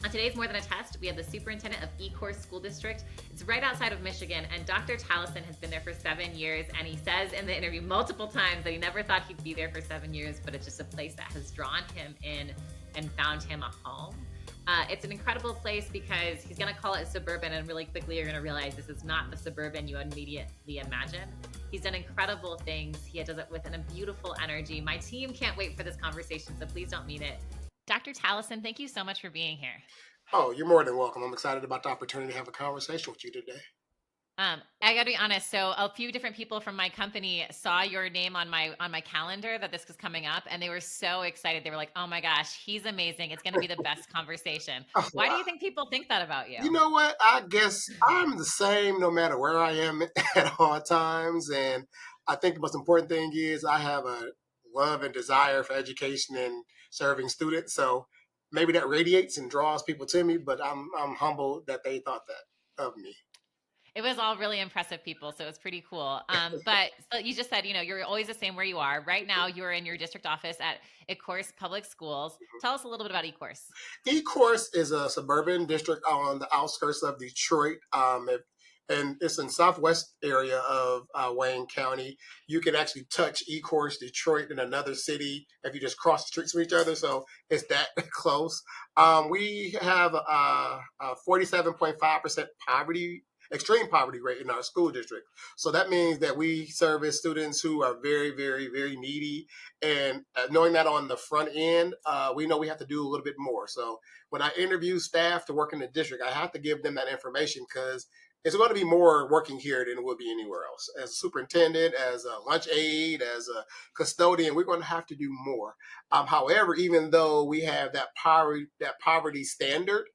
On today's More Than a Test, we have the superintendent of Ecorse School District. It's right outside of Michigan, and Dr. Talison has been there for 7 years, and he says in the interview multiple times that he never thought he'd be there for 7 years, but it's just a place that has drawn him in and found him a home. It's an incredible place because he's going to call it suburban, and really quickly you're going to realize this is not the suburban you immediately imagine. He's done incredible things. He does it with a beautiful energy. My team can't wait for this conversation, so please don't meet it. Dr. Talison, thank you so much for being here. Oh, you're more than welcome. I'm excited about the opportunity to have a conversation with you today. I got to be honest. So a few different people from my company saw your name on my calendar that this was coming up, and they were so excited. They were like, "Oh my gosh, he's amazing! It's going to be the best conversation." Oh, Why do wow. you think people think that about you? You know what? I guess I'm the same no matter where I am at all times. And I think the most important thing is I have a love and desire for education and serving students. So maybe that radiates and draws people to me, but I'm humbled that they thought that of me. It was all really impressive people, so it's pretty cool. But so you just said, you're always the same where you are. Right now, you're in your district office at Ecorse Public Schools. Tell us a little bit about Ecorse. Ecorse is a suburban district on the outskirts of Detroit. And it's in southwest area of Wayne County. You can actually touch Ecorse, Detroit, in another city if you just cross the streets from each other. So it's that close. We have a 47.5% poverty, extreme poverty rate in our school district. So that means that we service students who are very, very, very needy. And knowing that on the front end, we know we have to do a little bit more. So when I interview staff to work in the district, I have to give them that information because it's going to be more working here than it will be anywhere else. As a superintendent, as a lunch aide, as a custodian, we're going to have to do more. However, even though we have that poverty standard,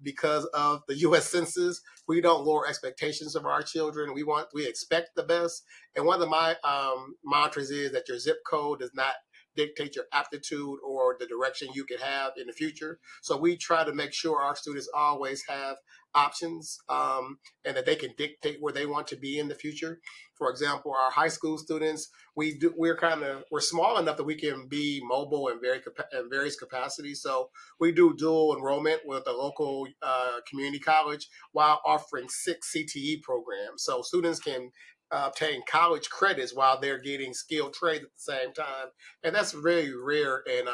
because of the U.S. Census, we don't lower expectations of our children. We expect the best. And one of my mantras is that your zip code does not dictate your aptitude or the direction you could have in the future. So we try to make sure our students always have options, and that they can dictate where they want to be in the future. For example, our high school students, we're small enough that we can be mobile in various capacities. So we do dual enrollment with a local community college while offering 6 CTE programs. So students can obtain college credits while they're getting skilled trades at the same time, and that's very rare in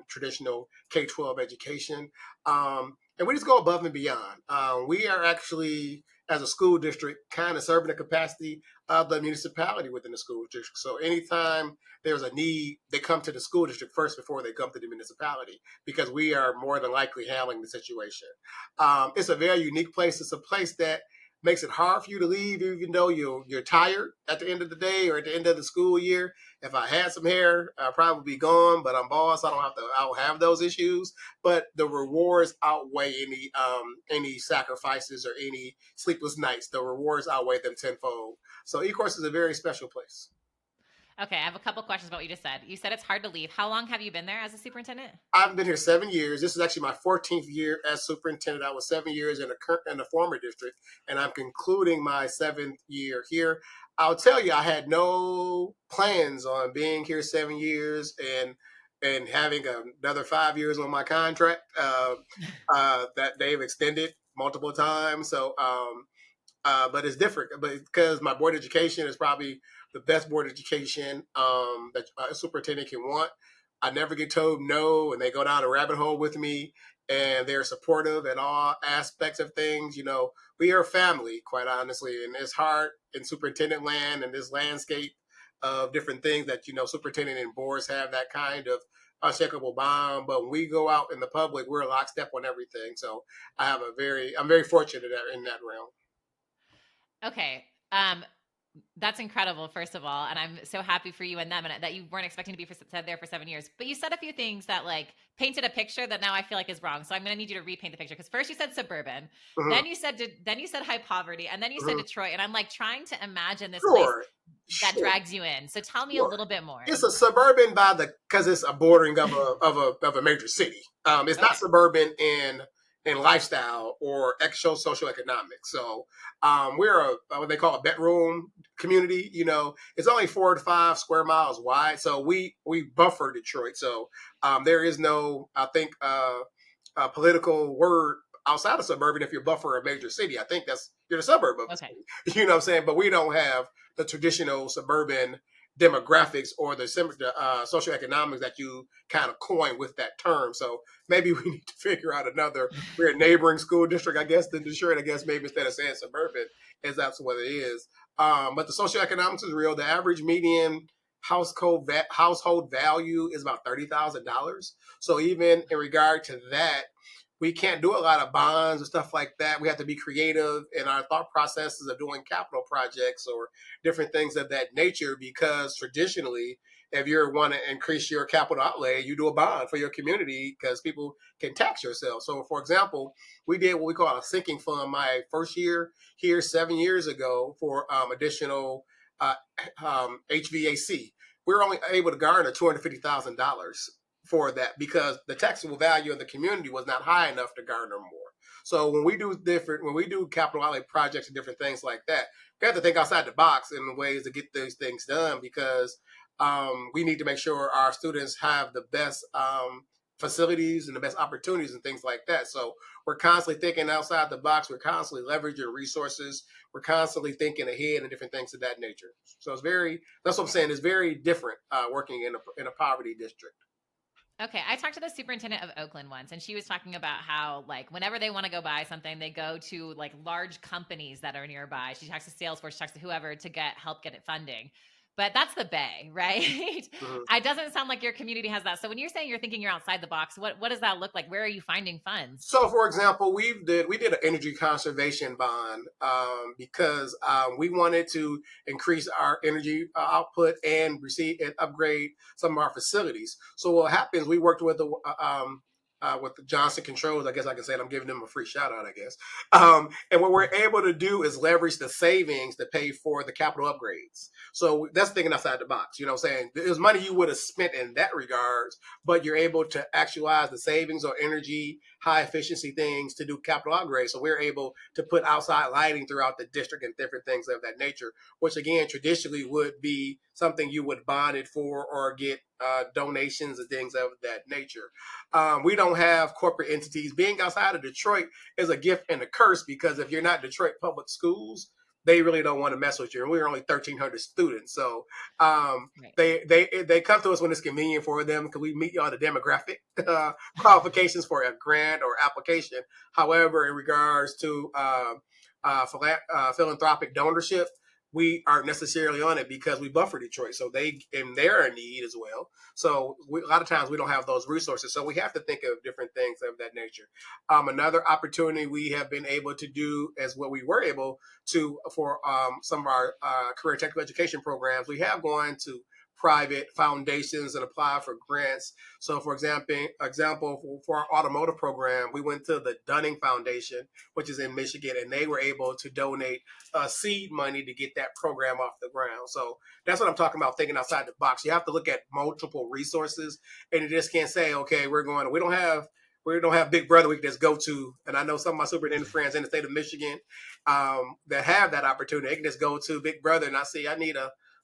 traditional K-12 education. And we just go above and beyond. We are actually, as a school district, kind of serving the capacity of the municipality within the school district. So anytime there's a need, they come to the school district first before they come to the municipality because we are more than likely handling the situation. It's a very unique place. It's a place that makes it hard for you to leave, even though you're tired at the end of the day or at the end of the school year. If I had some hair, I'd probably be gone, but I'm boss. I don't have those issues. But the rewards outweigh any sacrifices or any sleepless nights. The rewards outweigh them tenfold. So Ecorse is a very special place. Okay, I have a couple questions about what you just said. You said it's hard to leave. How long have you been there as a superintendent? I've been here 7 years. This is actually my 14th year as superintendent. I was 7 years in the former district, and I'm concluding my seventh year here. I'll tell you, I had no plans on being here 7 years and having another 5 years on my contract that they've extended multiple times. But it's different. But because my board education is probably the best board education that a superintendent can want. I never get told no, and they go down a rabbit hole with me, and they're supportive in all aspects of things. We are a family, quite honestly, and it's hard in superintendent land and this landscape of different things that superintendent and boards have that kind of unshakable bond. But when we go out in the public, we're lockstep on everything. So I'm very fortunate in that realm. Okay. That's incredible, first of all, and I'm so happy for you and them, and that you weren't expecting to be said there for 7 years. But you said a few things that painted a picture that now I feel like is wrong. So I'm going to need you to repaint the picture because first you said suburban, Mhm, then you said high poverty, and then you said mhm. Detroit, and I'm trying to imagine this place Sure, that sure, drags you in. So tell me a sure. little bit more. It's a suburban because it's a bordering of a major city. It's not Okay. suburban in lifestyle or social economics. So we're what they call a bedroom community. It's only 4 to 5 square miles wide. So we buffer Detroit. So there is no, I think. political word outside of suburban if you're buffer a major city. I think that's you're the suburb of the Okay. city. You know what I'm saying? But we don't have the traditional suburban demographics or the socioeconomics that you kind of coin with that term. So maybe we need to figure out another. We're a neighboring school district, I guess, than Detroit. I guess maybe instead of saying suburban, is that's what it is. But the socioeconomics is real. The average median household value is about $30,000. So even in regard to that, we can't do a lot of bonds and stuff like that. We have to be creative in our thought processes of doing capital projects or different things of that nature, because traditionally, if you want to increase your capital outlay, you do a bond for your community because people can tax yourself. So, for example, we did what we call a sinking fund my first year here 7 years ago for additional uh, HVAC. We were only able to garner $250,000 for that because the taxable value of the community was not high enough to garner more. So when we do capital outlay projects and different things like that, we have to think outside the box in ways to get those things done, because we need to make sure our students have the best facilities and the best opportunities and things like that. So we're constantly thinking outside the box. We're constantly leveraging resources. We're constantly thinking ahead and different things of that nature. So that's what I'm saying. It's very different working in a poverty district. Okay, I talked to the superintendent of Oakland once, and she was talking about how, like, whenever they want to go buy something, they go to like large companies that are nearby. She talks to Salesforce, she talks to whoever to help get it funding. But that's the Bay, right? Mhm. It doesn't sound like your community has that. So when you're saying you're thinking you're outside the box, what does that look like? Where are you finding funds? So, for example, we did an energy conservation bond because we wanted to increase our energy output and receive and upgrade some of our facilities. So, what happens? We worked with the Johnson Controls. I guess I can say it. I'm giving them a free shout out, I guess. And what we're able to do is leverage the savings to pay for the capital upgrades. So that's thinking outside the box. You know what I'm saying? There's money you would have spent in that regards, but you're able to actualize the savings or energy, high efficiency things to do capital upgrades. So we're able to put outside lighting throughout the district and different things of that nature, which again, traditionally would be something you would bond it for or get donations and things of that nature. We don't have corporate entities. Being outside of Detroit is a gift and a curse, because if you're not Detroit public schools, they really don't want to mess with you. And we're only 1,300 students, so Right. they come to us when it's convenient for them because we meet all the demographic qualifications for a grant or application. However, in regards to philanthropic donorship, we aren't necessarily on it because we buffer Detroit, so they're in need as well. So a lot of times we don't have those resources, so we have to think of different things of that nature. Another opportunity we have been able to do as what we were able to for some of our career technical education programs, we have gone to private foundations and apply for grants. So, for example, for our automotive program, we went to the Dunning Foundation, which is in Michigan, and they were able to donate seed money to get that program off the ground. So that's what I'm talking about, thinking outside the box. You have to look at multiple resources, and you just can't say, okay, we don't have Big Brother we can just go to. And I know some of my superintendent friends in the state of Michigan that have that opportunity. They can just go to Big Brother and I need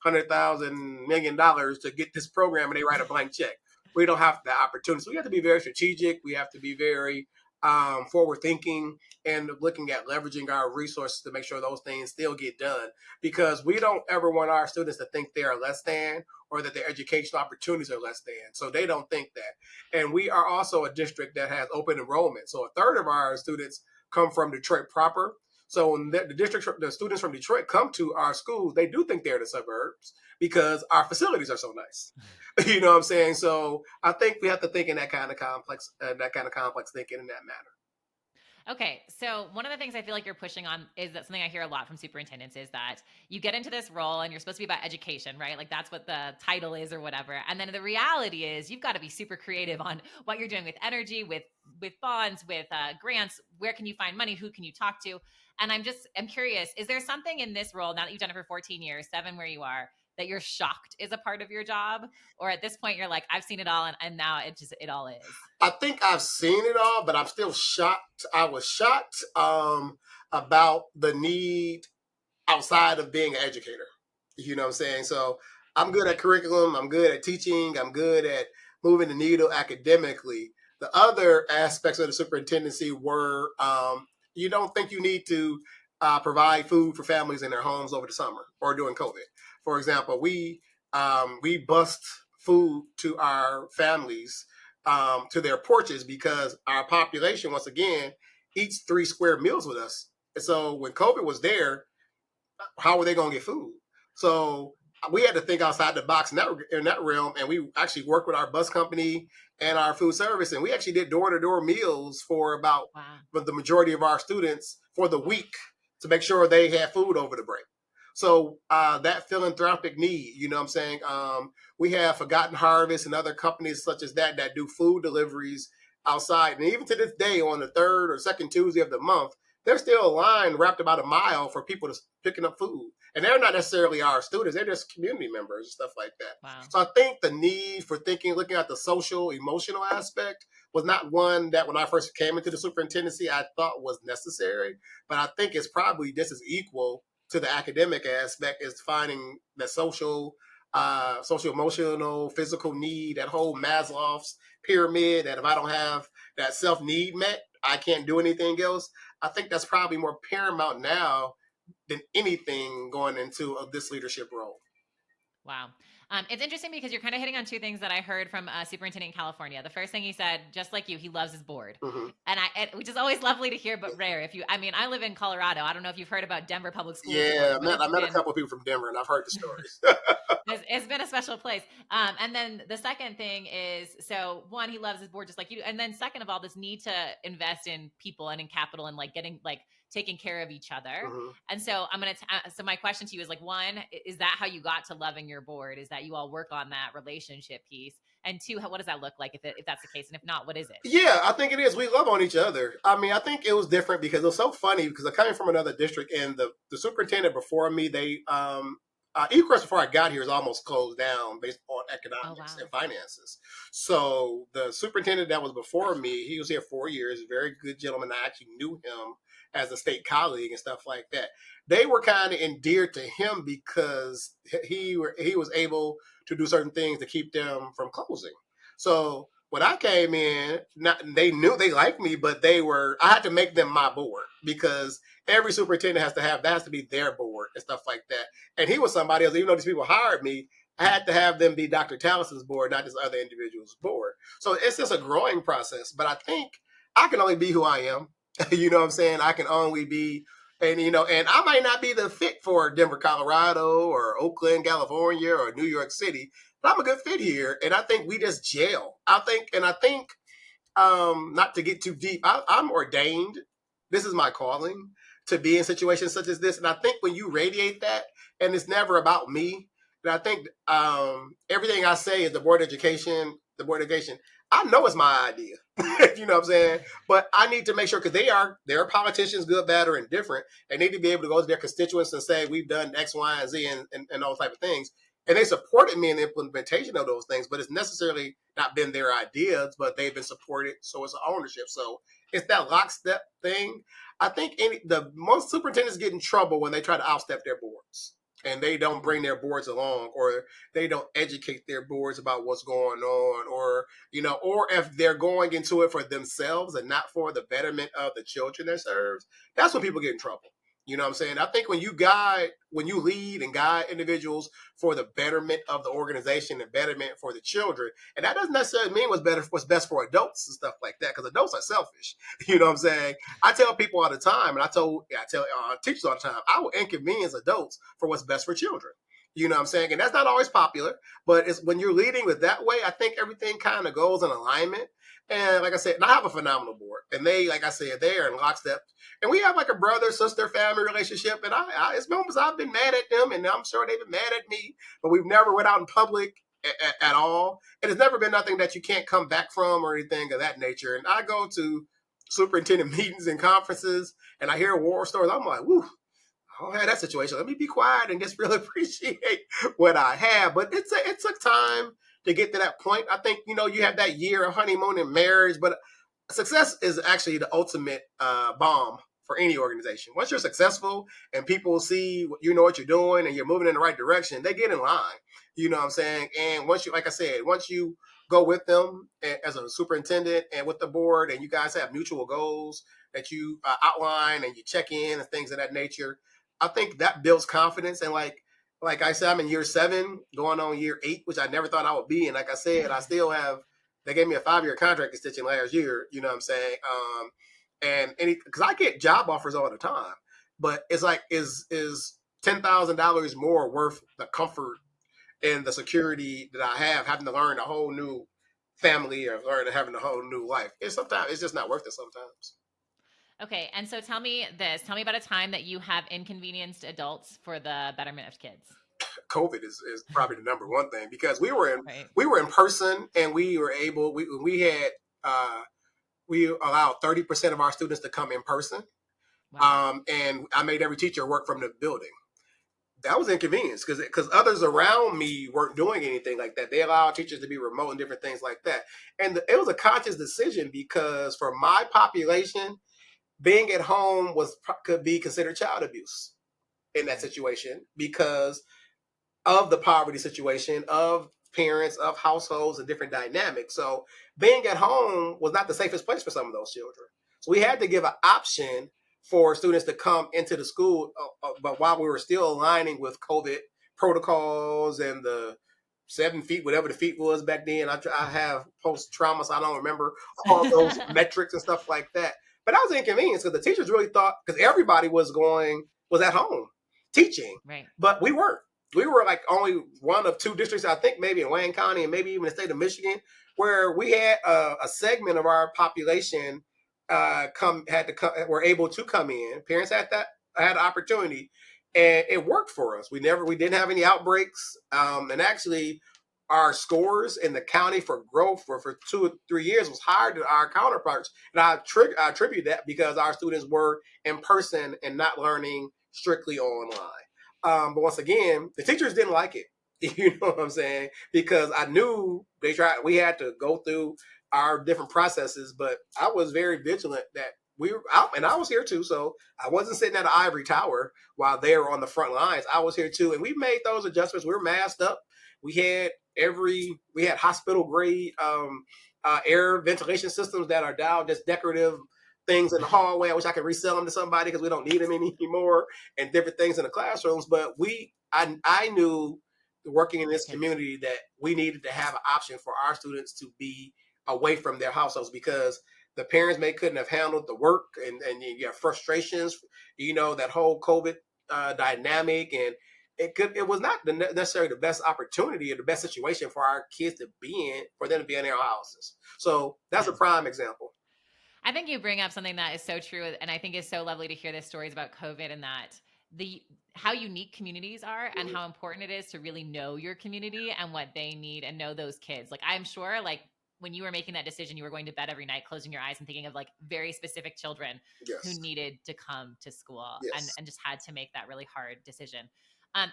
$100,000 to get this program, and they write a blank check. We don't have the opportunity. So we have to be very strategic. We have to be very forward thinking and looking at leveraging our resources to make sure those things still get done, because we don't ever want our students to think they are less than or that their educational opportunities are less than. So they don't think that. And we are also a district that has open enrollment. So a third of our students come from Detroit proper. So when the students from Detroit come to our schools, they do think they're in the suburbs because our facilities are so nice. You know what I'm saying? So I think we have to think in that kind of complex thinking in that manner. Okay, so one of the things I feel like you're pushing on is that something I hear a lot from superintendents is that you get into this role and you're supposed to be about education, right? Like that's what the title is or whatever. And then the reality is you've got to be super creative on what you're doing with energy, with bonds, with grants. Where can you find money? Who can you talk to? And I'm curious, is there something in this role now that you've done it for 14 years, 7 where you are, that you're shocked is a part of your job? Or at this point you're like, I've seen it all and now it all is. I think I've seen it all, but I'm still shocked. I was shocked about the need outside of being an educator. You know what I'm saying? So I'm good at Right. curriculum. I'm good at teaching. I'm good at moving the needle academically. The other aspects of the superintendency were you don't think you need to provide food for families in their homes over the summer or during COVID. For example, we bust food to our families to their porches because our population, once again, eats 3 square meals with us. And so when COVID was there, how were they going to get food? So we had to think outside the box in that realm, and we actually worked with our bus company and our food service, and we actually did door-to-door meals for about Wow. the majority of our students for the week to make sure they had food over the break. So that philanthropic need, you know what I'm saying? We have Forgotten Harvest and other companies such as that do food deliveries outside. And even to this day, on the third or second Tuesday of the month, there's still a line wrapped about a mile for people to picking up food. And they're not necessarily our students, they're just community members and stuff like that. Wow. So I think the need for looking at the social, emotional aspect was not one that when I first came into the superintendency, I thought was necessary. But I think it's probably just as equal to the academic aspect is finding the social, emotional, physical need, that whole Maslow's pyramid, that if I don't have that self need met, I can't do anything else. I think that's probably more paramount now than anything going into this leadership role. Wow. It's interesting because you're kind of hitting on two things that I heard from Superintendent in California. The first thing he said, just like you, he loves his board, Mm-hmm. which is always lovely to hear, but rare. I live in Colorado. I don't know if you've heard about Denver Public Schools Yeah, board, but I met a couple of people from Denver, and I've heard the stories. it's been a special place. And then the second thing is, so one, he loves his board just like you. And then second of all, this need to invest in people and in capital and like getting like taking care of each other. Mm-hmm. And so so my question to you is like, one, is that how you got to loving your board? Is that you all work on that relationship piece? And two, what does that look like if that's the case? And if not, what is it? Yeah, I think it is. We love on each other. I mean, I think it was different because it was so funny because I came from another district, and the superintendent before me, they Ecorse before I got here is almost closed down based on Oh, economics wow. and finances. So the superintendent that was before me, he was here 4 years, very good gentleman. I actually knew him as a state colleague and stuff like that. They were kind of endeared to him because he was able to do certain things to keep them from closing. So when I came in, they knew they liked me, but I had to make them my board because every superintendent has to be their board and stuff like that. And he was somebody else, even though these people hired me, I had to have them be Dr. Talison's board, not just other individuals' board. So it's just a growing process. But I think I can only be who I am. You know what I'm saying? I can only be, and I might not be the fit for Denver, Colorado, or Oakland, California, or New York City, but I'm a good fit here. And I think we just gel. I think not to get too deep, I'm ordained. This is my calling to be in situations such as this. And I think when you radiate that, and it's never about me, and I think everything I say is the board of education. I know it's my idea. You know what I'm saying? But I need to make sure because they're politicians, good, bad, or indifferent. They need to be able to go to their constituents and say we've done X, Y, and Z, and those type of things. And they supported me in the implementation of those things, but it's necessarily not been their ideas, but they've been supported, so it's an ownership. So it's that lockstep thing. I think the most superintendents get in trouble when they try to outstep their boards and they don't bring their boards along, or they don't educate their boards about what's going on, or if they're going into it for themselves and not for the betterment of the children they serve. That's when people get in trouble. You know what I'm saying? I think when you lead and guide individuals for the betterment of the organization and betterment for the children, and that doesn't necessarily mean what's best for adults and stuff like that, because adults are selfish. You know what I'm saying? I tell people all the time, and I tell teachers all the time, I will inconvenience adults for what's best for children. You know what I'm saying? And that's not always popular, but it's when you're leading with that way, I think everything kind of goes in alignment. And like I said, and I have a phenomenal board, and they, like I said, they're in lockstep. And we have like a brother, sister, family relationship. And it's moments I've been mad at them, and I'm sure they've been mad at me, but we've never went out in public at all. And it's never been nothing that you can't come back from or anything of that nature. And I go to superintendent meetings and conferences, and I hear war stories. I'm like, whoo, I don't have that situation. Let me be quiet and just really appreciate what I have. But it took time to get to that point. I think, you have that year of honeymoon and marriage, but success is actually the ultimate bomb for any organization. Once you're successful and people see you know what you're doing and you're moving in the right direction, they get in line. You know what I'm saying? And once you, like I said, once you go with them as a superintendent and with the board, and you guys have mutual goals that you outline and you check in and things of that nature, I think that builds confidence. And like I said, I'm in year 7, going on year 8, which I never thought I would be. And like I said, I still have. They gave me a 5-year contract extension last year. You know what I'm saying? And because I get job offers all the time, but it's like is $10,000 more worth the comfort and the security that I have having to learn a whole new family or learn having a whole new life? Sometimes it's just not worth it. Sometimes. Okay, and so tell me this. Tell me about a time that you have inconvenienced adults for the betterment of kids. COVID is probably the number one thing, because Right. we were in person, and we were able we had we allowed 30% of our students to come in person, Wow. and I made every teacher work from the building. That was inconvenience because others around me weren't doing anything like that. They allowed teachers to be remote and different things like that, and it was a conscious decision, because for my population, being at home could be considered child abuse in that Right. situation, because of the poverty situation of parents, of households, and different dynamics. So being at home was not the safest place for some of those children. So we had to give an option for students to come into the school, but while we were still aligning with COVID protocols and the 7 feet, whatever the feet was back then. I have post trauma, so I don't remember all those metrics and stuff like that. But that was an inconvenience, because the teachers really thought, because everybody was at home teaching, Right. but we weren't. We were like only one of 2 districts, I think, maybe in Wayne County and maybe even the state of Michigan, where we had a segment of our population were able to come in. Parents had the opportunity, and it worked for us. We didn't have any outbreaks, and actually, our scores in the county for growth for 2 or 3 years was higher than our counterparts. And I attribute that because our students were in person and not learning strictly online. But once again, the teachers didn't like it. You know what I'm saying? Because I knew we had to go through our different processes, but I was very vigilant that we were out, and I was here too. So I wasn't sitting at an ivory tower while they were on the front lines. I was here too. And we made those adjustments. We were masked up. We had hospital grade air ventilation systems that are now just decorative things in the hallway. I wish I could resell them to somebody because we don't need them anymore, and different things in the classrooms. But I knew, working in Your this kids. community, that we needed to have an option for our students to be away from their households, because the parents couldn't have handled the work, and you have frustrations, that whole COVID dynamic, and it was not necessarily the best opportunity or the best situation for our kids to be in, for them to be in their houses. So that's a Yes. prime example. I think you bring up something that is so true, and I think is so lovely to hear the stories about COVID, and that the how unique communities are and Mhm. how important it is to really know your community and what they need and know those kids. Like, I'm sure, like, when you were making that decision, you were going to bed every night closing your eyes and thinking of like very specific children who Yes. needed to come to school, Yes. and just had to make that really hard decision.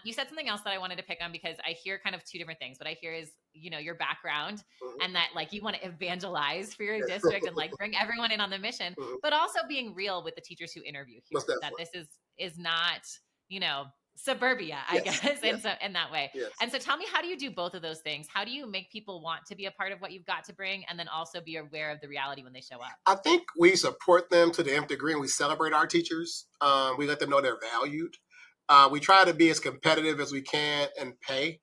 You said something else that I wanted to pick on, because I hear kind of 2 different things. What I hear is, your background, Mhm. and that like you want to evangelize for your Yes. district and like bring everyone in on the mission, Mhm. but also being real with the teachers who interview Most here, that definitely. this is not, suburbia, I Yes. guess, and Yes. so in that way. Yes. And so tell me, how do you do both of those things? How do you make people want to be a part of what you've got to bring, and then also be aware of the reality when they show up? I think we support them to the nth degree, and we celebrate our teachers. We let them know they're valued. We try to be as competitive as we can and pay.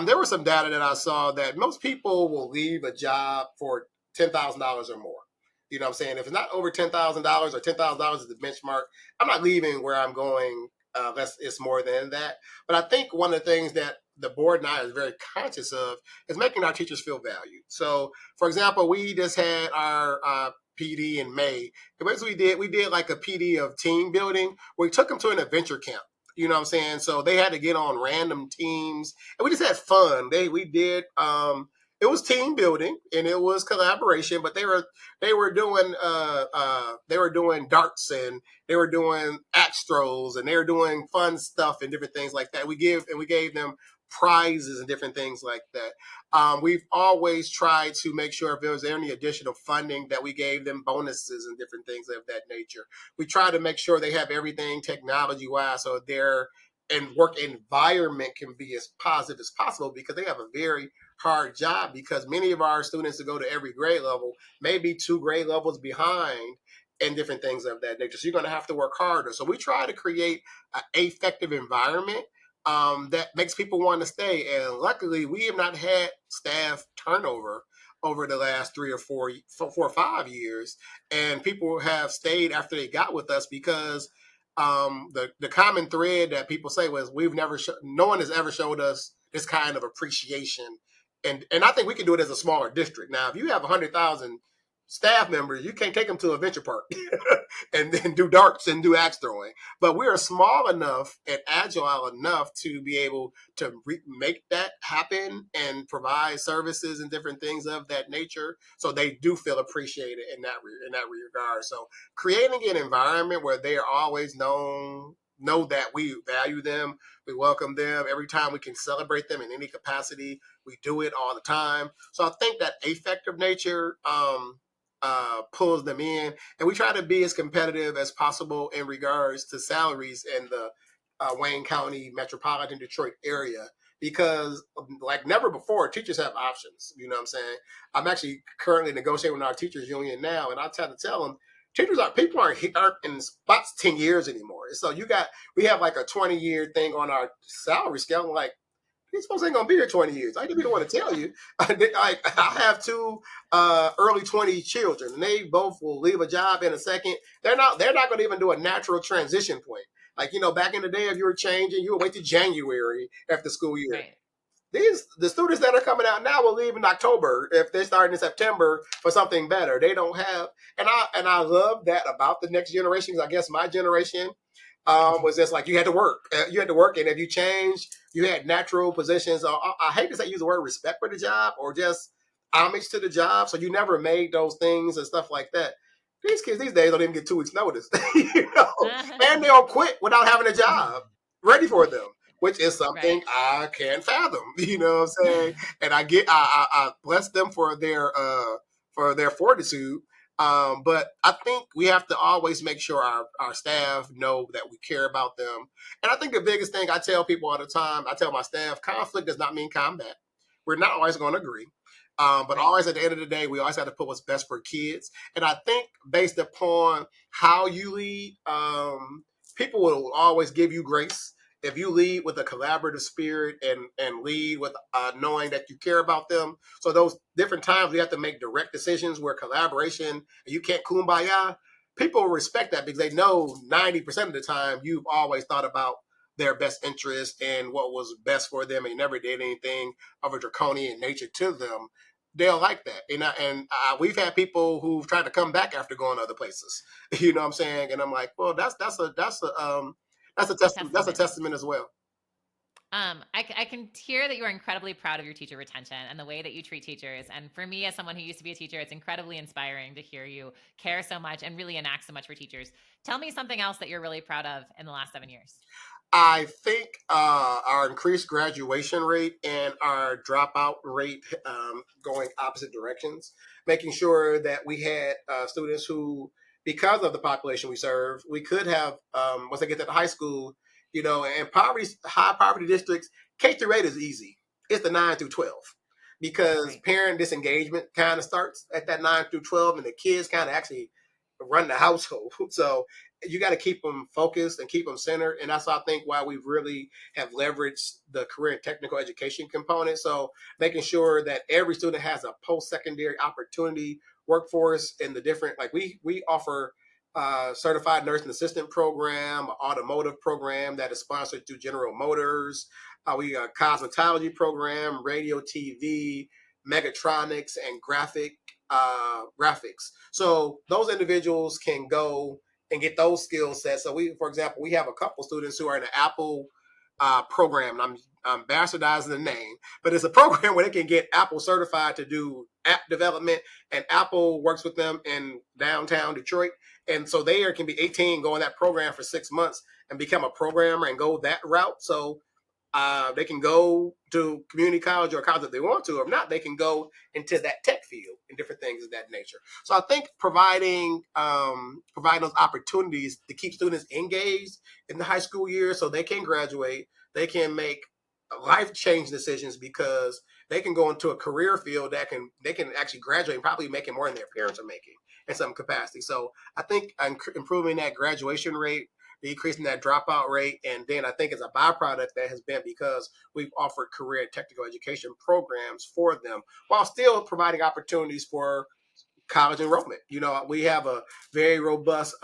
There was some data that I saw that most people will leave a job for $10,000 or more. You know what I'm saying? If it's not over $10,000 or $10,000 is the benchmark, I'm not leaving where I'm going unless it's more than that. But I think one of the things that the board and I is very conscious of is making our teachers feel valued. So, for example, we just had our PD in May. And what we did like a PD of team building. We took them to an adventure camp. You know what I'm saying? So they had to get on random teams, and we just had fun. We did. It was team building and it was collaboration, but they were doing darts, and they were doing axe throws, and they were doing fun stuff and different things like that. We gave them prizes and different things like that. We've always tried to make sure if there was any additional funding that we gave them bonuses and different things of that nature. We try to make sure they have everything technology wise so their and work environment can be as positive as possible because they have a very hard job because many of our students that go to every grade level may be 2 grade levels behind and different things of that nature. So you're going to have to work harder. So we try to create an effective environment that makes people want to stay. And luckily, we have not had staff turnover over the last 4 or 5 years. And people have stayed after they got with us because the common thread that people say was no one has ever showed us this kind of appreciation. And I think we can do it as a smaller district. Now, if you have 100,000 staff members, you can't take them to a venture park and then do darts and do axe throwing. But we are small enough and agile enough to be able to make that happen and provide services and different things of that nature. So they do feel appreciated in that regard. So creating an environment where they are always know that we value them, we welcome them. Every time we can celebrate them in any capacity, we do it all the time. So I think that affective nature pulls them in, and we try to be as competitive as possible in regards to salaries in the Wayne County metropolitan Detroit area because like never before teachers have options. You know what I'm saying? I'm actually currently negotiating with our teachers union now, and I try to tell them people aren't in spots 10 years anymore. So we have like a 20-year thing on our salary scale. Like these folks ain't gonna be here 20 years. I didn't even want to tell you. I have two early 20 children, and they both will leave a job in a second. They're not gonna even do a natural transition point. Like, back in the day, if you were changing, you would wait to January after school year. Right. The students that are coming out now will leave in October if they're starting in September for something better. They don't have, and I love that about the next generation. Because I guess my generation was just like you had to work. You had to work, and if you changed, you had natural positions. I hate to say use the word respect for the job or just homage to the job. So you never made those things and stuff like that. These kids these days don't even get 2 weeks notice, and they'll quit without having a job ready for them, which is something Right. I can't fathom. You know what I'm saying? And I bless them for their fortitude. But I think we have to always make sure our staff know that we care about them. And I think the biggest thing I tell people all the time, I tell my staff, conflict does not mean combat. We're not always going to agree. But Right. always at the end of the day, we always have to put what's best for kids. And I think based upon how you lead, people will always give you grace if you lead with a collaborative spirit and lead with knowing that you care about them. So those different times we have to make direct decisions where collaboration and you can't kumbaya. People respect that because they know 90% of the time you've always thought about their best interest and what was best for them and you never did anything of a draconian nature to them. They'll like that. We've had people who've tried to come back after going other places. You know what I'm saying? And I'm like, well, that's a Testament. testament as well. I can hear that you are incredibly proud of your teacher retention and the way that you treat teachers. And for me, as someone who used to be a teacher, it's incredibly inspiring to hear you care so much and really enact so much for teachers. Tell me something else that you're really proud of in the last 7 years. I think our increased graduation rate and our dropout rate going opposite directions, making sure that we had students who, because of the population we serve, we could have, once they get to high school, and high poverty districts, K through 8 is easy. It's the 9 through 12 because Right. parent disengagement kind of starts at that 9 through 12 and the kids kind of actually run the household. So you got to keep them focused and keep them centered. And that's, I think, why we really have leveraged the career and technical education component. So making sure that every student has a post-secondary opportunity workforce in the different, like we offer certified nursing assistant program, an automotive program that is sponsored through General Motors. We a cosmetology program, radio, TV, mechatronics, and graphics. So those individuals can go and get those skill sets. So for example, we have a couple students who are in the Apple program. And I'm bastardizing the name, but it's a program where they can get Apple certified to do app development, and Apple works with them in downtown Detroit. And so they can be 18, go in that program for 6 months and become a programmer and go that route. So They can go to community college or college if they want to. If not, they can go into that tech field and different things of that nature. So I think providing those opportunities to keep students engaged in the high school year, so they can graduate, they can make life change decisions because they can go into a career field that they can actually graduate and probably making more than their parents are making in some capacity. So I think improving that graduation rate, decreasing that dropout rate, and then I think as a byproduct that has been because we've offered career and technical education programs for them while still providing opportunities for college enrollment. We have a very robust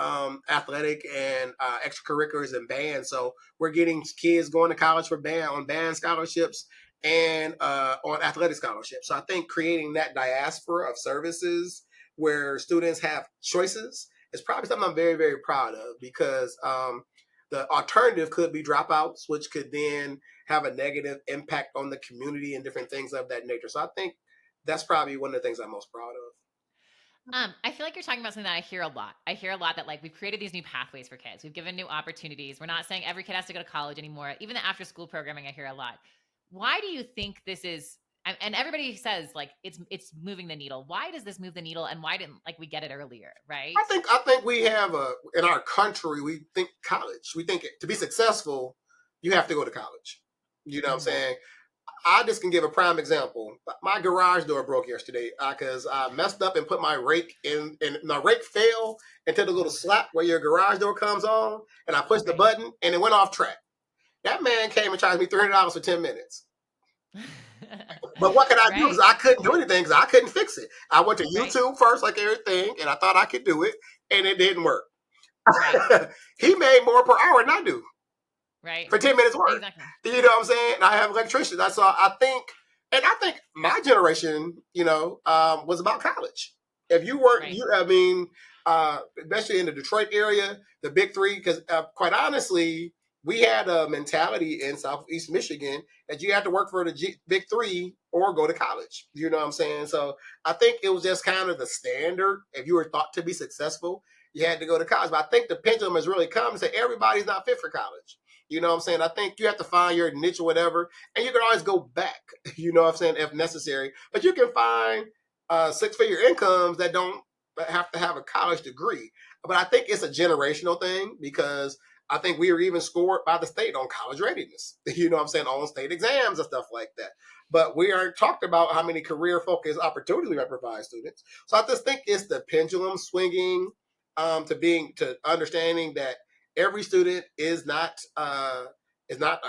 athletic and extracurriculars and band. So we're getting kids going to college for band scholarships and on athletic scholarships. So I think creating that diaspora of services where students have choices is probably something I'm very, very proud of because the alternative could be dropouts, which could then have a negative impact on the community and different things of that nature. So I think that's probably one of the things I'm most proud of. I feel like you're talking about something that I hear a lot. I hear a lot that like we've created these new pathways for kids. We've given new opportunities. We're not saying every kid has to go to college anymore. Even the after school programming, I hear a lot. Why do you think this is? And everybody says like it's moving the needle. Why does this move the needle? And why didn't like we get it earlier? Right? I think we have in our country we think college. We think to be successful, you have to go to college. You know what I'm saying? I just can give a prime example. My garage door broke yesterday because I messed up and put my rake in, and my rake fell into the little slot where your garage door comes on, and I pushed the button, and it went off track. That man came and charged me $300 for 10 minutes. But what could I do? Because I couldn't do anything because I couldn't fix it. I went to YouTube first, like everything, and I thought I could do it, and it didn't work. Right. He made more per hour than I do. Right. For 10 minutes work. Exactly. You know what I'm saying? And I have electricians. I think my generation, was about college. If you weren't, especially in the Detroit area, the big three, because quite honestly, we had a mentality in Southeast Michigan that you had to work for the big three or go to college. You know what I'm saying? So I think it was just kind of the standard. If you were thought to be successful, you had to go to college. But I think the pendulum has really come and said everybody's not fit for college. You know what I'm saying? I think you have to find your niche or whatever, and you can always go back, you know what I'm saying, if necessary. But you can find six-figure incomes that don't have to have a college degree. But I think it's a generational thing because I think we were even scored by the state on college readiness, you know what I'm saying, on state exams and stuff like that. But we aren't talked about how many career-focused opportunities we provide students. So I just think it's the pendulum swinging to understanding that every student is not a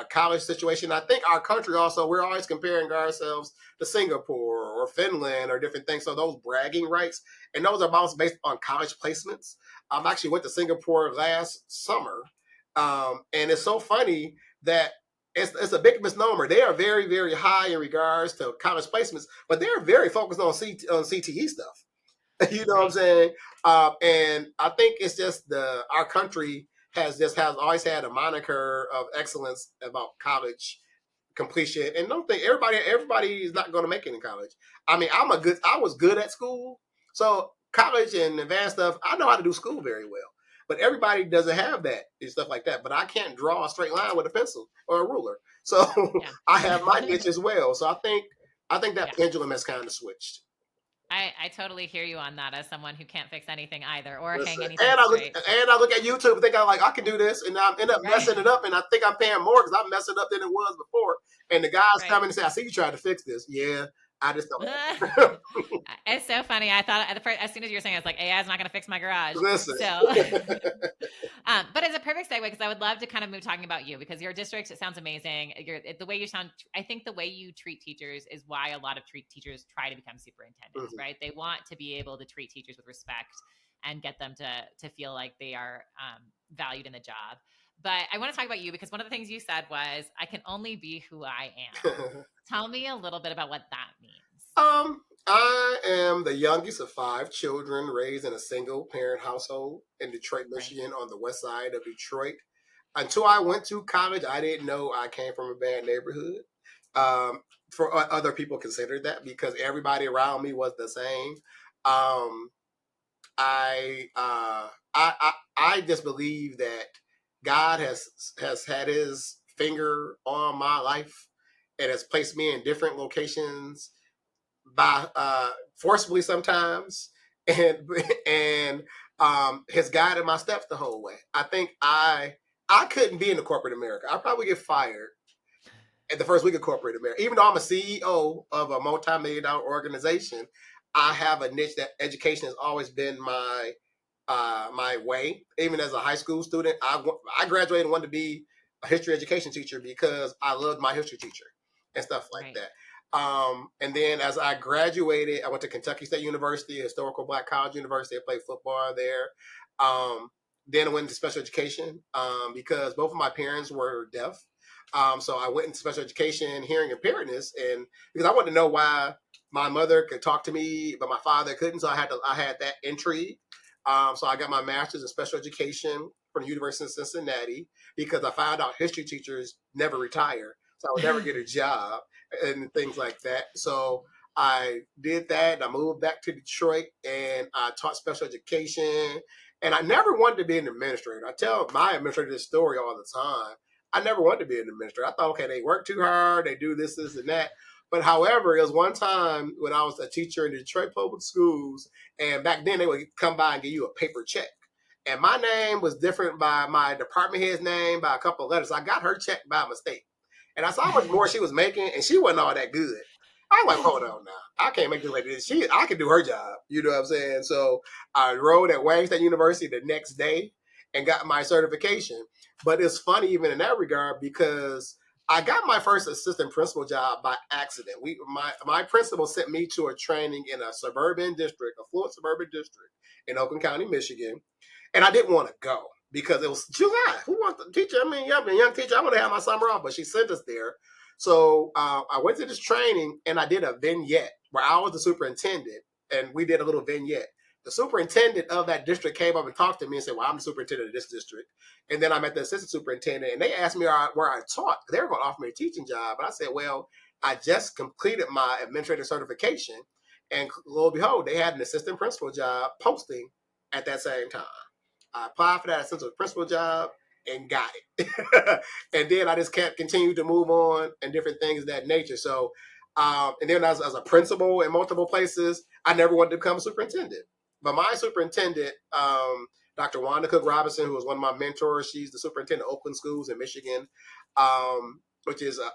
college situation. I think our country also, we're always comparing ourselves to Singapore or Finland or different things. So those bragging rights, and those are based on college placements. I actually went to Singapore last summer, and it's so funny that it's a big misnomer. They are very, very high in regards to college placements, but they're very focused on CTE stuff. You know what I'm saying? And I think it's just our country has always had a moniker of excellence about college completion, and don't think everybody is not going to make it in college. I mean, I was good at school, so college and advanced stuff, I know how to do school very well. But everybody doesn't have that and stuff like that. But I can't draw a straight line with a pencil or a ruler, so I have my niche as well. So I think that pendulum has kind of switched. I totally hear you on that as someone who can't fix anything either or hang anything straight. And I look at YouTube and think I can do this, and I end up messing it up, and I think I'm paying more because I'm messing up than it was before. And the guys come in and say, "I see you tried to fix this." Yeah, I just don't. It's so funny. I thought as soon as you were saying, I was like, AI is not going to fix my garage. Listen. So, but it's a perfect segue because I would love to kind of move talking about you because your district, it sounds amazing. The way you sound, I think the way you treat teachers is why a lot of teachers try to become superintendents, right? They want to be able to treat teachers with respect and get them to feel like they are valued in the job. But I want to talk about you because one of the things you said was, I can only be who I am. Tell me a little bit about what that means. I am the youngest of 5 children raised in a single parent household in Detroit, Michigan, on the west side of Detroit. Until I went to college, I didn't know I came from a bad neighborhood. For other people considered that because everybody around me was the same. I just believe that God has had His finger on my life and has placed me in different locations by forcibly sometimes, and and has guided my steps the whole way. I think I couldn't be in the corporate America. I'd probably get fired at the first week of corporate America. Even though I'm a CEO of a multi-million dollar organization, I have a niche that education has always been my way. Even as a high school student, I graduated and wanted to be a history education teacher because I loved my history teacher and stuff like Right. that. And then as I graduated, I went to Kentucky State University, a historical Black college university. I played football there. Then I went into special education because both of my parents were deaf. So I went into special education, hearing impairedness, and because I wanted to know why my mother could talk to me, but my father couldn't. So I had that intrigue. So I got my master's in special education from the University of Cincinnati because I found out history teachers never retire. So I would never get a job and things like that. So I did that. And I moved back to Detroit and I taught special education. And I never wanted to be an administrator. I tell my administrator this story all the time. I never wanted to be an administrator. I thought, okay, they work too hard, they do this, and that. But however, it was one time when I was a teacher in Detroit public schools, and back then they would come by and give you a paper check. And my name was different by my department head's name by a couple of letters. I got her check by mistake. And I saw how much more she was making, and she wasn't all that good. I'm like, hold on now. I can't make this lady this. I can do her job. You know what I'm saying? So I enrolled at Wayne State University the next day and got my certification. But it's funny even in that regard because I got my first assistant principal job by accident. My principal sent me to a training in a suburban district, a fluent suburban district in Oakland County, Michigan, and I didn't want to go because it was July. Who wants to teach? I mean, I'm a young teacher. I want to have my summer off, but she sent us there. So I went to this training and I did a vignette where I was the superintendent, and we did a little vignette. The superintendent of that district came up and talked to me and said, "Well, I'm the superintendent of this district." And then I met the assistant superintendent, and they asked me where I taught. They were going to offer me a teaching job, but I said, "Well, I just completed my administrative certification." And lo and behold, they had an assistant principal job posting at that same time. I applied for that assistant principal job and got it. And then I just kept continue to move on and different things of that nature. So, and then as a principal in multiple places, I never wanted to become a superintendent. But my superintendent, Dr. Wanda Cook Robinson, who was one of my mentors, she's the superintendent of Oakland Schools in Michigan, which is a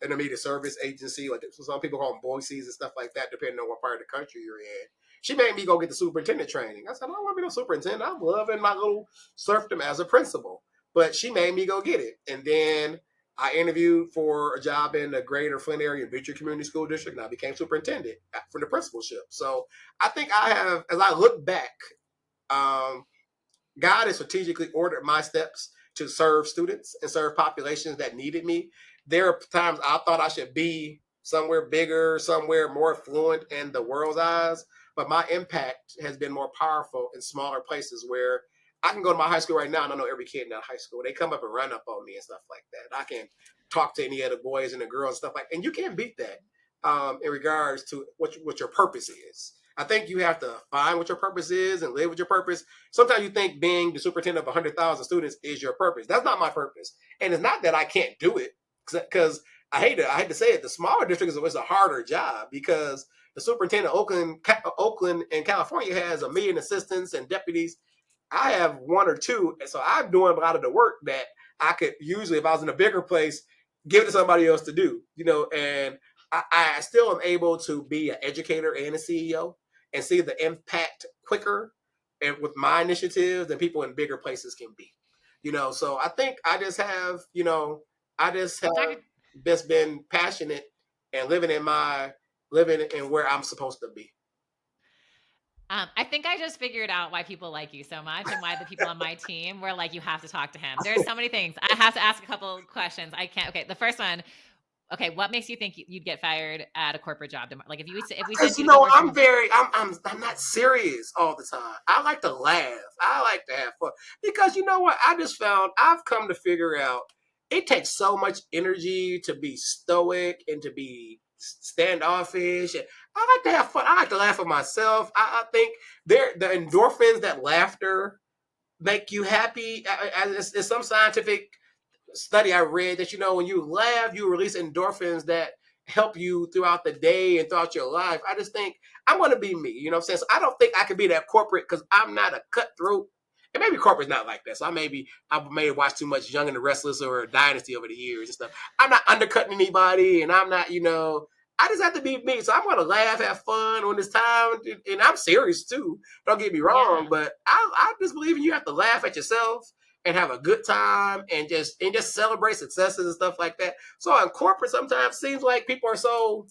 intermediate service agency. Like some people call them Boise's and stuff like that, depending on what part of the country you're in. She made me go get the superintendent training. I said, I don't want to be no superintendent. I'm loving my little serfdom as a principal. But she made me go get it. And then I interviewed for a job in the greater Flint area Beecher Community School District, and I became superintendent for the principalship. So I think I have, as I look back, um, God has strategically ordered my steps to serve students and serve populations that needed me. There are times I thought I should be somewhere bigger, somewhere more fluent in the world's eyes, but my impact has been more powerful in smaller places where I can go to my high school right now and I know every kid in that high school. They come up and run up on me and stuff like that. I can talk to any of the boys and the girls and stuff like that. And you can't beat that in regards to what your purpose is. I think you have to find what your purpose is and live with your purpose. Sometimes you think being the superintendent of 100,000 students is your purpose. That's not my purpose. And it's not that I can't do it because I hate to say it. The smaller district is a harder job because the superintendent of Oakland and California has 1 million assistants and deputies. I have one or two. And so I'm doing a lot of the work that I could usually, if I was in a bigger place, give it to somebody else to do, and I still am able to be an educator and a CEO and see the impact quicker and with my initiatives than people in bigger places can be. So I think I just have Dr. just been passionate and living in where I'm supposed to be. I think I just figured out why people like you so much and why the people on my team were like, you have to talk to him. There's so many things. I have to ask a couple questions. I can't. Okay, the first one. Okay, what makes you think you'd get fired at a corporate job? Like if we Because sent you to go work I'm from. very I'm not serious all the time. I like to laugh. I like to have fun. Because you know what? I've come to figure out it takes so much energy to be stoic and to be standoffish. And I like to have fun. I like to laugh at myself. I think the endorphins that laughter make you happy. It's some scientific study I read that when you laugh, you release endorphins that help you throughout the day and throughout your life. I just think I want to be me. You know what I'm saying? So I don't think I can be that corporate because I'm not a cutthroat. And maybe corporate's not like that. So I may have watched too much Young and the Restless or Dynasty over the years and stuff. I'm not undercutting anybody, and I'm not, I just have to be me. So I'm gonna laugh, have fun on this time, and I'm serious too. Don't get me wrong, Yeah. but I just believe you have to laugh at yourself and have a good time and just celebrate successes and stuff like that. So in corporate, sometimes seems like people are so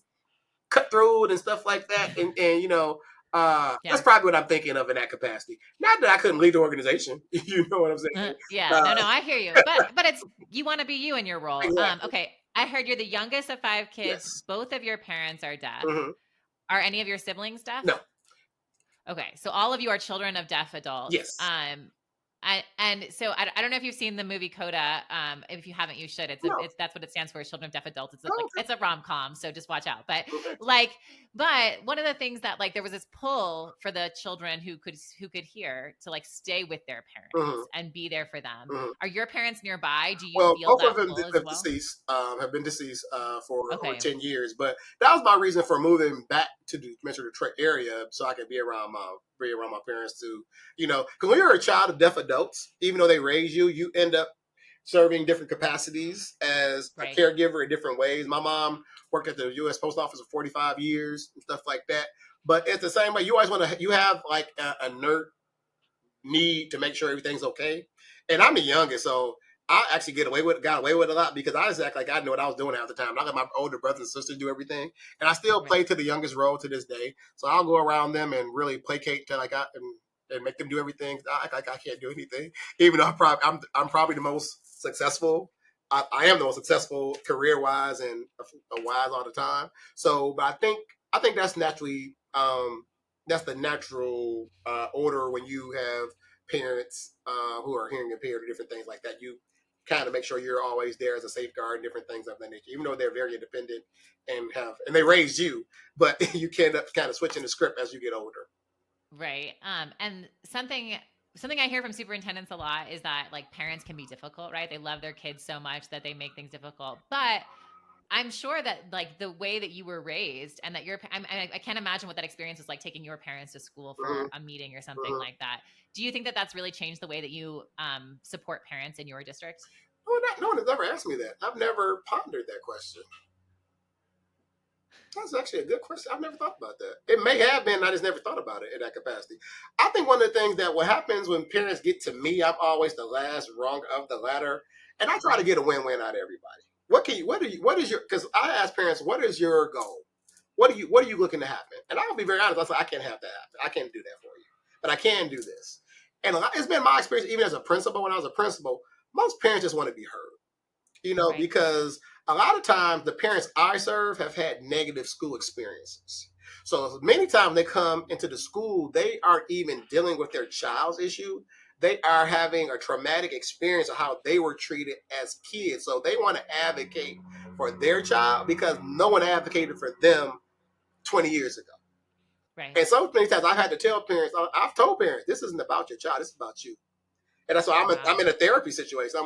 cutthroat and stuff like that, and that's Yeah. probably what I'm thinking of in that capacity. Not that I couldn't lead the organization, you know what I'm saying? Yeah. No, Uh, no, I hear you. But it's you want to be you in your role. exactly. Okay. I heard you're the youngest of 5 kids. Yes. Both of your parents are deaf. Hmm. Are any of your siblings deaf? No. Okay, so all of you are children of deaf adults. Yes. And so I don't know if you've seen the movie Coda. If you haven't, you should. No. It's that's what it stands for, Children of Deaf Adults. It's Oh, like it's a rom com, so just watch out. But okay. Okay. like, but one of the things that like there was this pull for the children who could hear to like stay with their Hmm. parents and be there for them. Hmm. Are your parents nearby? Do you Well, feel both of that them pull as have well? deceased, have been deceased for over Okay, 10 years. But that was my reason for moving back to the Metro Detroit area so I could be around my parents too. Because when you're a child of deaf adults, even though they raise you, you end up serving different capacities as a right. caregiver in different ways. My mom worked at the U.S. Post Office for 45 years and stuff like that. But it's the same way. You always you have like a nerd need to make sure everything's okay. And I'm the youngest, so I actually got away with a lot because I just act like I knew what I was doing half the time. I let my older brothers and sisters do everything, and I still play Right. to the youngest role to this day. So I'll go around them and really placate to and make them do everything. I act like I can't do anything, even though I'm probably the most successful. I am the most successful career wise and wise all the time. So, but I think that's the natural order when you have parents who are hearing impaired or different things like that. You kind of make sure you're always there as a safeguard and different things of that nature, even though they're very independent and they raised you, but you can end up kind of switching the script as you get older. Right. And something I hear from superintendents a lot is that like parents can be difficult, right? They love their kids so much that they make things difficult. But I'm sure that like the way that you were raised and that I can't imagine what that experience was like taking your parents to school for Mm-hmm. a meeting or something Mm-hmm. like that. Do you think that that's really changed the way that you support parents in your district? No one has ever asked me that. I've never pondered that question. That's actually a good question. I've never thought about that. It may have been, I just never thought about it in that capacity. I think one of the things that what happens when parents get to me, I'm always the last rung of the ladder, and I try to Right. get a win-win out of everybody. What is your? Because I ask parents, what is your goal? What are you looking to happen? And I'll be very honest. I say I can't have that happen. I can't do that for you, but I can do this. And it's been my experience, even as a principal. When I was a principal, most parents just want to be heard, Right. because a lot of times the parents I serve have had negative school experiences. So many times they come into the school, they aren't even dealing with their child's issue. They are having a traumatic experience of how they were treated as kids. So they want to advocate for their child because no one advocated for them 20 years ago. Right. And so many times I've had to tell parents, I've told parents, this isn't about your child, this is about you. And that's why I'm Wow. in a therapy situation.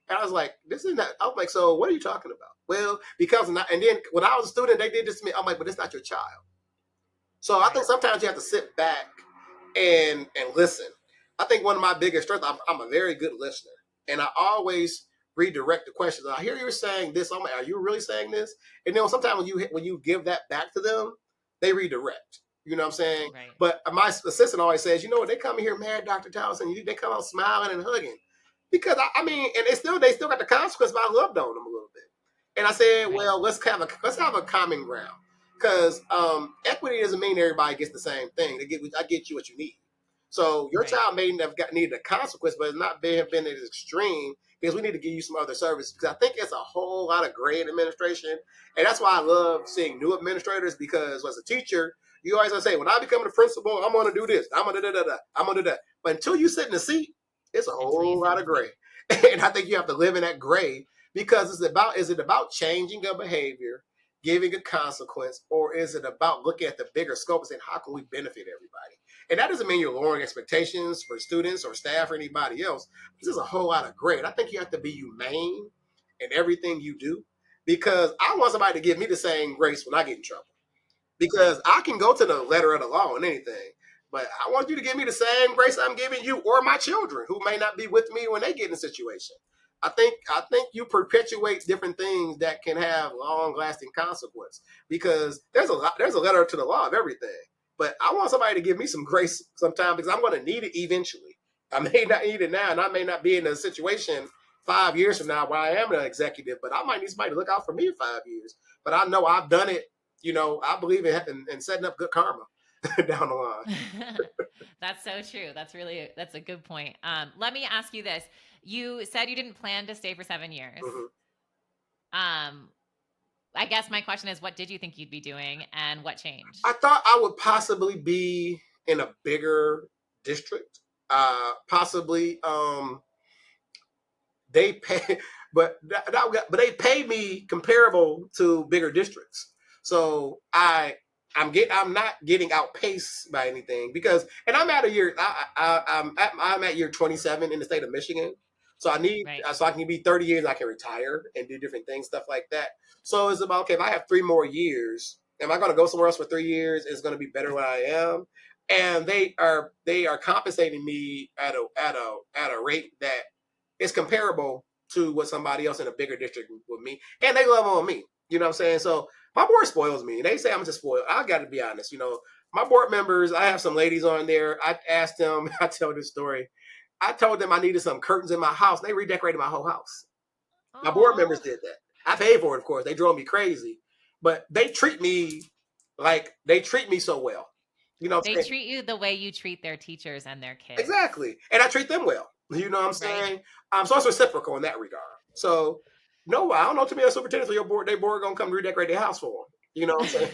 And I was like, this is not. I was like, so what are you talking about? Well, because not. And then when I was a student, they did this to me. I'm like, but it's not your child. So I think Right. sometimes you have to sit back and listen. I think one of my biggest strengths, I'm a very good listener, and I always redirect the questions. I hear you're saying this. I'm like, are you really saying this? And then sometimes when you give that back to them, they redirect. You know what I'm saying? Right. But my assistant always says, they come in here mad, Dr. Talison. They come out smiling and hugging because I mean, and they still got the consequence, but I loved on them a little bit. And I said, Right. well, let's have a common ground because equity doesn't mean everybody gets the same thing. I get you what you need. So your Right. child may have needed a consequence, but it's not been as extreme because we need to give you some other services. Because I think it's a whole lot of gray in administration, and that's why I love seeing new administrators. Because as a teacher, you always gonna say, when I become the principal, I'm gonna do this, I'm gonna do that, I'm gonna do that. But until you sit in the seat, it's a Until you whole sit in lot the of seat. gray, and I think you have to live in that gray because is it about changing a behavior giving a consequence, or is it about looking at the bigger scope and saying, how can we benefit everybody? And that doesn't mean you're lowering expectations for students or staff or anybody else. This is a whole lot of gray. And I think you have to be humane in everything you do, because I want somebody to give me the same grace when I get in trouble. Because I can go to the letter of the law and anything, but I want you to give me the same grace I'm giving you or my children who may not be with me when they get in a situation. I think you perpetuate different things that can have long lasting consequence, because there's a letter to the law of everything. But I want somebody to give me some grace sometime, because I'm going to need it eventually. I may not need it now, and I may not be in a situation 5 years from now where I am an executive, but I might need somebody to look out for me in 5 years. But I know I've done it. I believe in setting up good karma down the line. That's so true. That's a good point. Let me ask you this. You said you didn't plan to stay for 7 years. Mm-hmm. I guess my question is, what did you think you'd be doing and what changed? I thought I would possibly be in a bigger district. Possibly, they pay, but they pay me comparable to bigger districts. So I'm not getting outpaced by anything, because, and I'm at a year, I'm at year 27 in the state of Michigan. So Right. so I can be 30 years, I can retire and do different things, stuff like that. So it's about, okay, if I have 3 more years, am I going to go somewhere else for 3 years? It's going to be better where I am. And they are compensating me at a rate that is comparable to what somebody else in a bigger district with me, and they love on me. You know what I'm saying? So my board spoils me. They say I'm just spoiled. I got to be honest. My board members, I have some ladies on there. I asked them, I tell this story. I told them I needed some curtains in my house. They redecorated my whole house. My board members did that. I paid for it, of course. They drove me crazy, but they treat me so well. They treat you the way you treat their teachers and their kids. Exactly. And I treat them well. You know what I'm saying? So it's reciprocal in that regard. So, no, I don't know too many superintendents for your board. Their board going to come redecorate their house for them. You know what I'm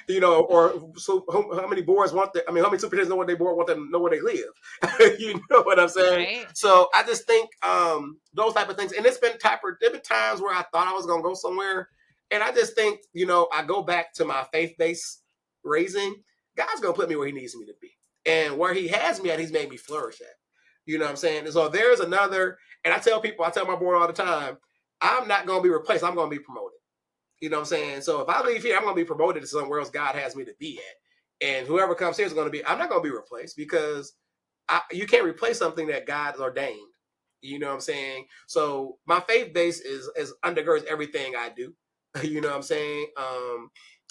saying? Or so how many boards want how many superintendents know what their board want them to know where they live? You know what I'm saying? Right. So I just think those type of things. And there's been times where I thought I was going to go somewhere. And I just think, I go back to my faith-based raising. God's going to put me where he needs me to be. And where he has me at, he's made me flourish at. You know what I'm saying? And so there's another, and I tell my board all the time, I'm not going to be replaced. I'm going to be promoted. You know what I'm saying? So if I leave here, I'm going to be promoted to somewhere else God has me to be at. And whoever comes here is going to be, I'm not going to be replaced, because you can't replace something that God has ordained. You know what I'm saying? So my faith base is undergirds everything I do. You know what I'm saying?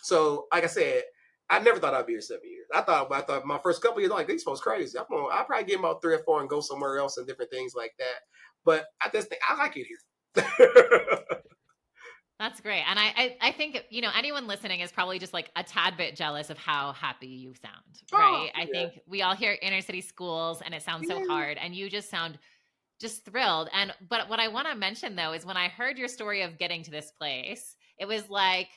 So like I said, I never thought I'd be here 7 years. I thought my first couple of years, like, these folks crazy. I'll probably get about 3 or 4 and go somewhere else and different things like that. But I just think I like it here. That's great. And I think, anyone listening is probably just like a tad bit jealous of how happy you sound, right? I think we all hear inner city schools and it sounds so hard, and you just sound just thrilled. But what I want to mention though, is when I heard your story of getting to this place, it was like,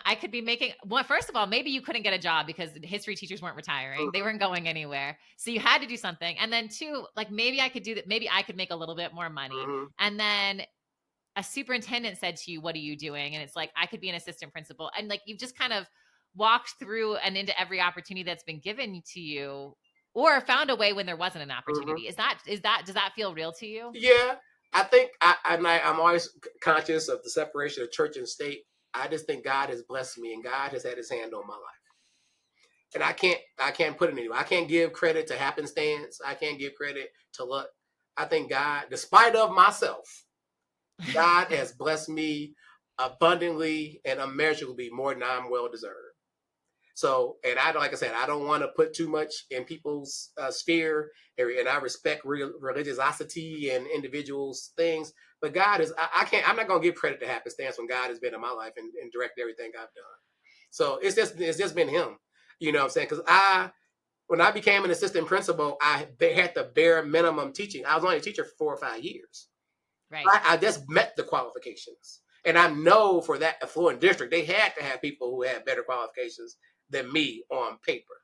I could be making, well, first of all, maybe you couldn't get a job because history teachers weren't retiring. They weren't going anywhere. So you had to do something. And then 2, like, maybe I could do that. Maybe I could make a little bit more money. And then a superintendent said to you, what are you doing? And it's like, I could be an assistant principal. And like, you've just kind of walked through and into every opportunity that's been given to you, or found a way when there wasn't an opportunity. Does that feel real to you? Yeah. I think I'm always conscious of the separation of church and state. I just think God has blessed me, and God has had his hand on my life. And I can't put it anywhere. I can't give credit to happenstance. I can't give credit to luck. I think God, despite of myself, God has blessed me abundantly and immeasurably more than I'm well deserved. So, and like I said, I don't want to put too much in people's sphere, and I respect religiosity and individuals' things. But God is, I'm not going to give credit to happenstance when God has been in my life and directed everything I've done. So it's just been him, you know what I'm saying? Because when I became an assistant principal, I had the bare minimum teaching. I was only a teacher for 4 or 5 years. Right. I just met the qualifications. And I know for that affluent district, they had to have people who had better qualifications than me on paper.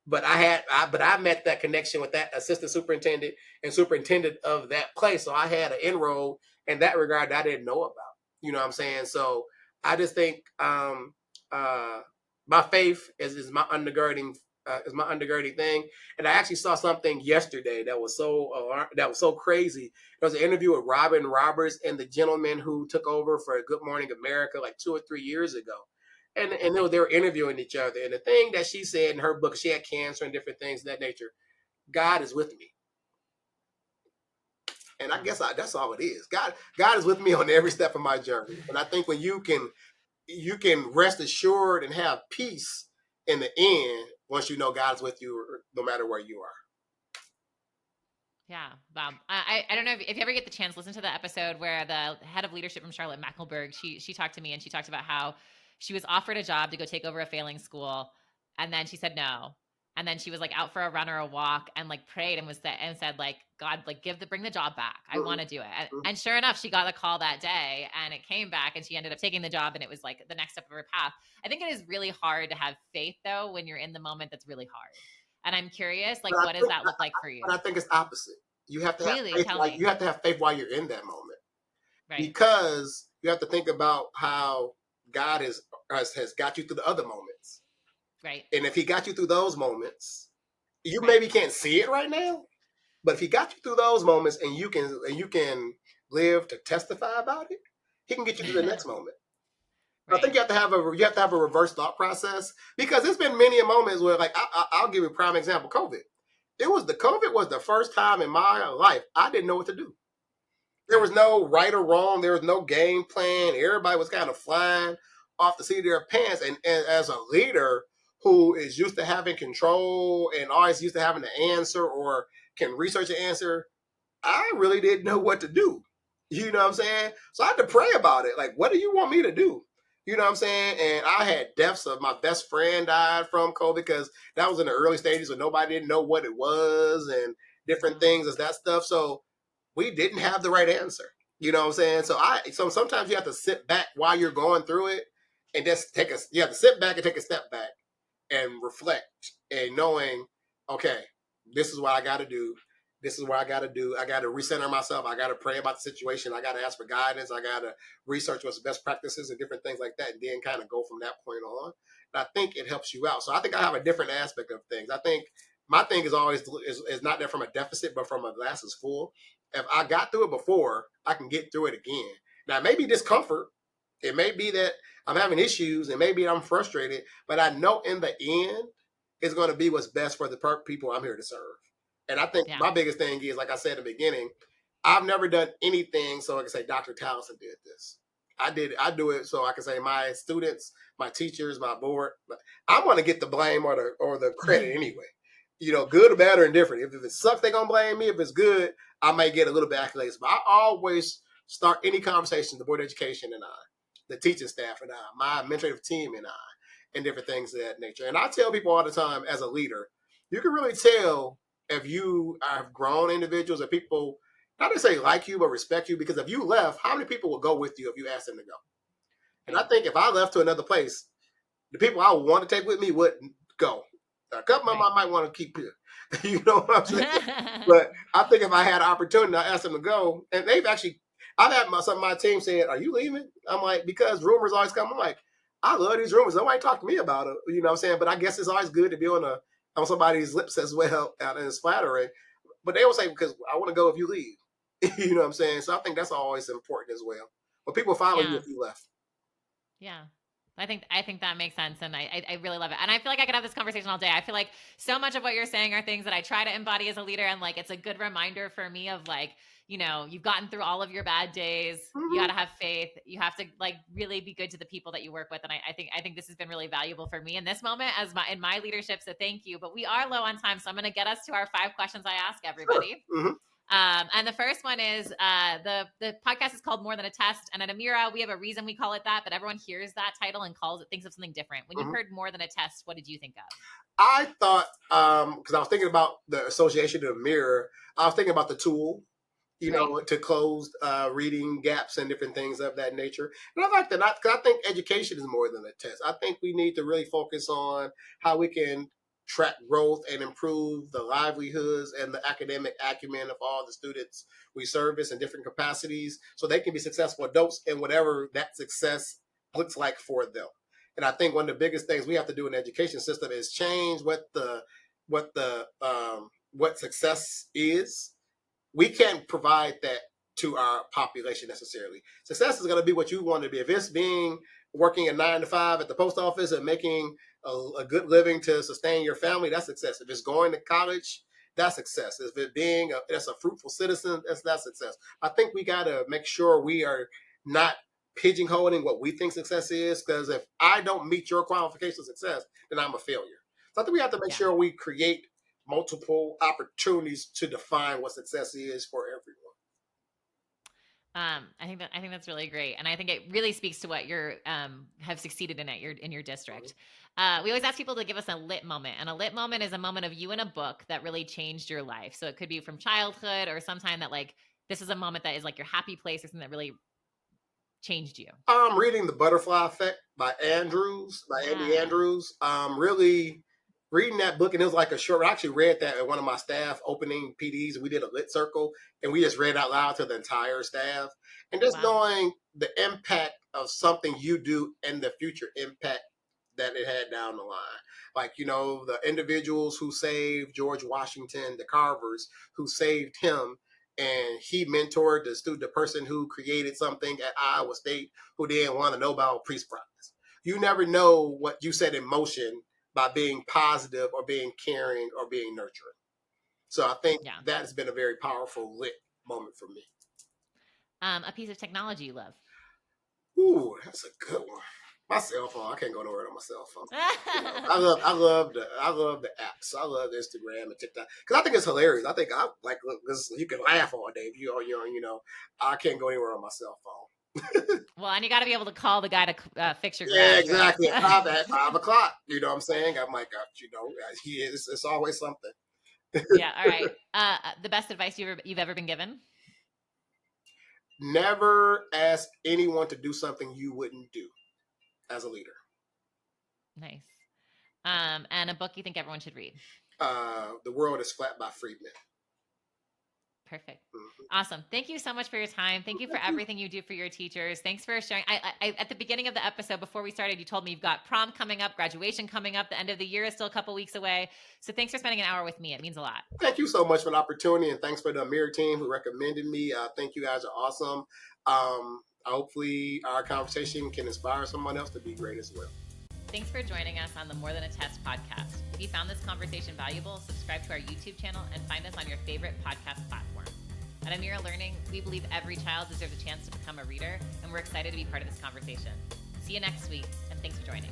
But I met that connection with that assistant superintendent and superintendent of that place. So I had an inroad in that regard that I didn't know about. You know what I'm saying? So I just think my faith is my undergirding thing. And I actually saw something yesterday that was so crazy. There was an interview with Robin Roberts and the gentleman who took over for Good Morning America like 2 or 3 years ago. And Okay. they were interviewing each other. And the thing that she said in her book, she had cancer and different things of that nature. God is with me. And I Wow. guess that's all it is. God is with me on every step of my journey. And I think when you can rest assured and have peace in the end once you know God's with you no matter where you are. Yeah, wow. I don't know if you ever get the chance, listen to the episode where the head of leadership from Charlotte Mecklenburg, she talked to me and she talked about how she was offered a job to go take over a failing school, and then she said no, and then she was like out for a run or a walk and like prayed and said like, God, like bring the job back, I want to do it. And sure enough, she got the call that day and it came back and she ended up taking the job, and it was like the next step of her path. I think it is really hard to have faith though when you're in the moment that's really hard. And I'm curious, like, But I what does think, that look like for you? but I think it's opposite. You have to have Really? faith. Tell Like me. you have to have faith while you're in that moment, Right. because you have to think about how God has got you through the other moments, Right. and if He got you through those moments, you Right. maybe can't see it right now, but if He got you through those moments and you can live to testify about it, He can get you to the next moment. I think Right. you have to have a reverse thought process, because there's been many moments where, like, I'll give you a prime example. COVID was the first time in my life I didn't know what to do. There Right. was no right or wrong. There was no game plan. Everybody was kind of flying off the seat of their pants. And as a leader who is used to having control and always used to having the answer or can research an answer, I really didn't know what to do. You know what I'm saying? So I had to pray about it. Like, what do you want me to do? You know what I'm saying? And I had deaths of my best friend died from COVID, because that was in the early stages when nobody didn't know what it was and different Wow. things as that stuff. So we didn't have the right answer. You know what I'm saying? So sometimes you have to sit back while you're going through it and just you have to sit back and take a step back and reflect, and knowing, okay, this is what I got to do. This is what I got to do. I got to recenter myself. I got to pray about the situation. I got to ask for guidance. I got to research what's the best practices and different things like that, and then kind of go from that point on. And I think it helps you out. So I think I have a different aspect of things. I think my thing is always is not that from a deficit, but from a glass is full. If I got through it before, I can get through it again. Now, maybe discomfort. It may be that I'm having issues, and maybe I'm frustrated, but I know in the end, it's going to be what's best for the people I'm here to serve. And I think Yeah. my biggest thing is, like I said in the beginning, I've never done anything so I can say Dr. Talison did this. I do it so I can say my students, my teachers, my board. I want to get the blame or the credit anyway. Good or bad or indifferent. If it sucks, they're gonna blame me. If it's good, I may get a little bit of accolades. But I always start any conversation, the board of education and I, the teaching staff and I, my administrative team and I, and different things of that nature. And I tell people all the time, as a leader, you can really tell if you have grown individuals or people not to say like you, but respect you. Because if you left, how many people will go with you if you ask them to go? And I Right. think if I left to another place, the people I would want to take with me wouldn't go. A couple of them Right. I might want to keep here. You know what I'm saying? But I think if I had an opportunity, I asked them to go. And I've had some of my team saying, "Are you leaving?" I'm like, because rumors always come. I'm like, I love these rumors. Nobody talk to me about it. You know what I'm saying? But I guess it's always good to be on somebody's lips as well, and it's flattering. But they will say, because I want to go if you leave. You know what I'm saying? So I think that's always important as well. But people follow you Yeah. if you left. Yeah. I think that makes sense, and I really love it. And I feel like I could have this conversation all day. I feel like so much of what you're saying are things that I try to embody as a leader, and like it's a good reminder for me of like, you've gotten through all of your bad days. You got Mm-hmm. to have faith. You have to like really be good to the people that you work with, and I think this has been really valuable for me in this moment in my leadership. So thank you. But we are low on time, so I'm going to get us to our 5 questions I ask Sure. everybody. Mm-hmm. And the first one is the podcast is called More Than a Test, and at Amira we have a reason we call it that, but everyone hears that title and thinks of something different. When you Mm-hmm. heard More Than a Test, what did you think of? I thought, because I was thinking about the association of mirror, I was thinking about the tool, Right. to close reading gaps and different things of that nature. And I like that. 'Cause I think education is more than a test. I think we need to really focus on how we can track growth and improve the livelihoods and the academic acumen of all the students we service in different capacities, so they can be successful adults in whatever that success looks like for them. And I think one of the biggest things we have to do in the education system is change what success is. We can't provide that to our population necessarily. Success is going to be what you want to be. If it's being working a 9 to 5 at the post office and making a good living to sustain your family, that's success. If it's going to college, that's success. If it being that's a fruitful citizen, that's success. I think we got to make sure we are not pigeonholing what we think success is, because if I don't meet your qualification of success, then I'm a failure. So I think we have to make sure we create multiple opportunities to define what success is for everyone. I think that's really great, and I think it really speaks to what you're have succeeded in your district. We always ask people to give us a lit moment, and a lit moment is a moment of you in a book that really changed your life. So it could be from childhood or sometime that like this is a moment that is like your happy place or something that really changed you. I'm reading The Butterfly Effect by Andy Andrews. Really reading that book, and it was like a short. I actually read that at one of my staff opening PDs, and we did a lit circle, and we just read out loud to the entire staff, and just knowing the impact of something you do and the future impact that it had down the line. Like, the individuals who saved George Washington, the Carvers who saved him, and he mentored the person who created something at Iowa State who then won a Nobel Peace Prize. You never know what you set in motion by being positive or being caring or being nurturing. So I think that has been a very powerful lit moment for me. A piece of technology you love? Ooh, that's a good one. My cell phone. I can't go nowhere on my cell phone. I love the apps. I love Instagram and TikTok because I think it's hilarious. I think you can laugh all day if I can't go anywhere on my cell phone. Well, and you got to be able to call the guy to fix your garage. Yeah, exactly. Right? At 5 o'clock. You know what I'm saying? I'm like, it's always something. Yeah. All right. The best advice you've ever been given? Never ask anyone to do something you wouldn't do as a leader. Nice. And a book you think everyone should read? The World is Flat by Friedman. Perfect. Awesome. Thank you so much for your time. Thank you for everything you do for your teachers. Thanks for sharing. I at the beginning of the episode, before we started, you told me you've got prom coming up, graduation coming up. The end of the year is still a couple weeks away. So thanks for spending an hour with me. It means a lot. Thank you so much for the opportunity, and thanks for the Amir team who recommended me. Think you guys are awesome. Hopefully our conversation can inspire someone else to be great as well. Thanks for joining us on the More Than a Test podcast. If you found this conversation valuable, subscribe to our YouTube channel and find us on your favorite podcast platform. At Amir Learning, we believe every child deserves a chance to become a reader, and we're excited to be part of this conversation. See you next week, and thanks for joining.